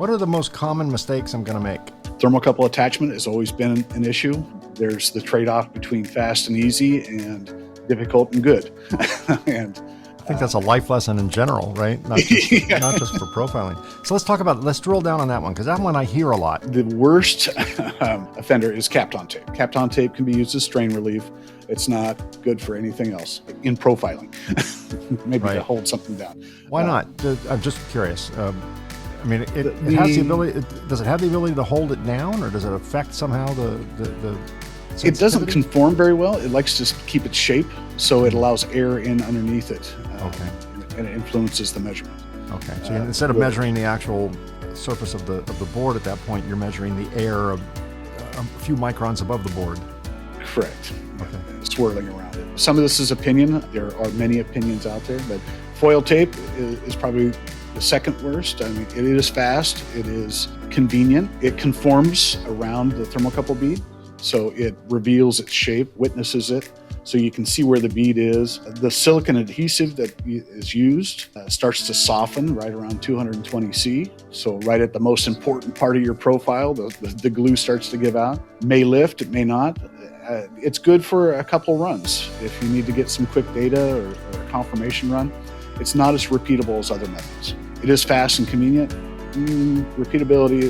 What are the most common mistakes I'm going to make? Thermocouple attachment has always been an issue. There's the trade-off between fast and easy and difficult and good. And I think that's a life lesson in general, right? Not just, not just for profiling. So let's drill down on that one, because that one I hear a lot. The worst offender is Kapton tape. Kapton tape can be used as strain relief. It's not good for anything else in profiling. Maybe to hold something down. Why not? I'm just curious. I mean, it has the ability. Does it have the ability to hold it down, or does it affect somehow the It doesn't conform very well. It likes to keep its shape, so it allows air in underneath it. And it influences the measurement. Okay. So instead of measuring the actual surface of the board at that point, you're measuring the air a few microns above the board. Correct. Okay. Swirling around it. Some of this is opinion. There are many opinions out there, but foil tape is probably the second worst. I mean, it is fast. It is convenient. It conforms around the thermocouple bead, so it reveals its shape, witnesses it, so you can see where the bead is. The silicone adhesive that is used starts to soften right around 220 C. So right at the most important part of your profile, the glue starts to give out. It may lift, it may not. It's good for a couple runs. If you need to get some quick data or a confirmation run, it's not as repeatable as other methods. It is fast and convenient. Repeatability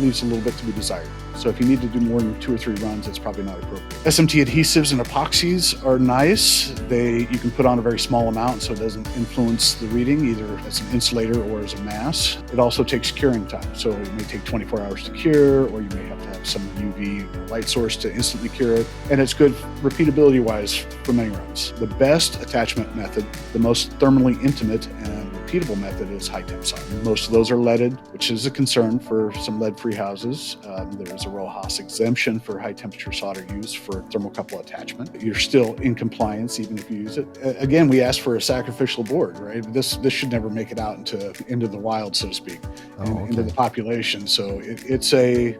leaves a little bit to be desired. So if you need to do more than 2 or 3 runs, it's probably not appropriate. SMT adhesives and epoxies are nice. You can put on a very small amount so it doesn't influence the reading, either as an insulator or as a mass. It also takes curing time. So it may take 24 hours to cure, or you may have to have some UV light source to instantly cure it. And it's good repeatability-wise for many runs. The best attachment method, the most thermally intimate and repeatable method, is high temp solder. Most of those are leaded, which is a concern for some lead-free houses. There's a RoHS exemption for high temperature solder use for thermocouple attachment. You're still in compliance even if you use it. Again, we ask for a sacrificial board, right? This should never make it out into the wild, so to speak, into the population. So it's a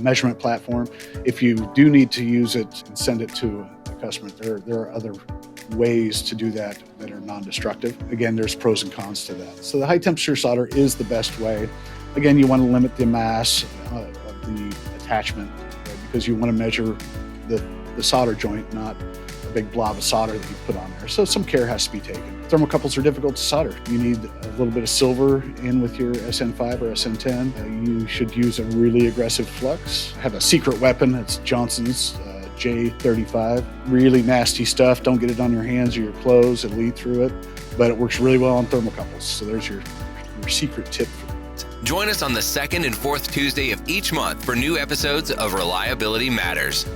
measurement platform. If you do need to use it and send it to a customer, there are other ways to do that are non-destructive. Again, there's pros and cons to that. So the high temperature solder is the best way. Again, you want to limit the mass of the attachment, right? Because you want to measure the solder joint, not a big blob of solder that you put on there. So some care has to be taken. Thermocouples are difficult to solder. You need a little bit of silver in with your SN5 or SN10. You should use a really aggressive flux. I have a secret weapon. It's Johnson's J35. Really nasty stuff. Don't get it on your hands or your clothes. It'll eat through it. But it works really well on thermocouples. So there's your secret tip for that. Join us on the second and fourth Tuesday of each month for new episodes of Reliability Matters.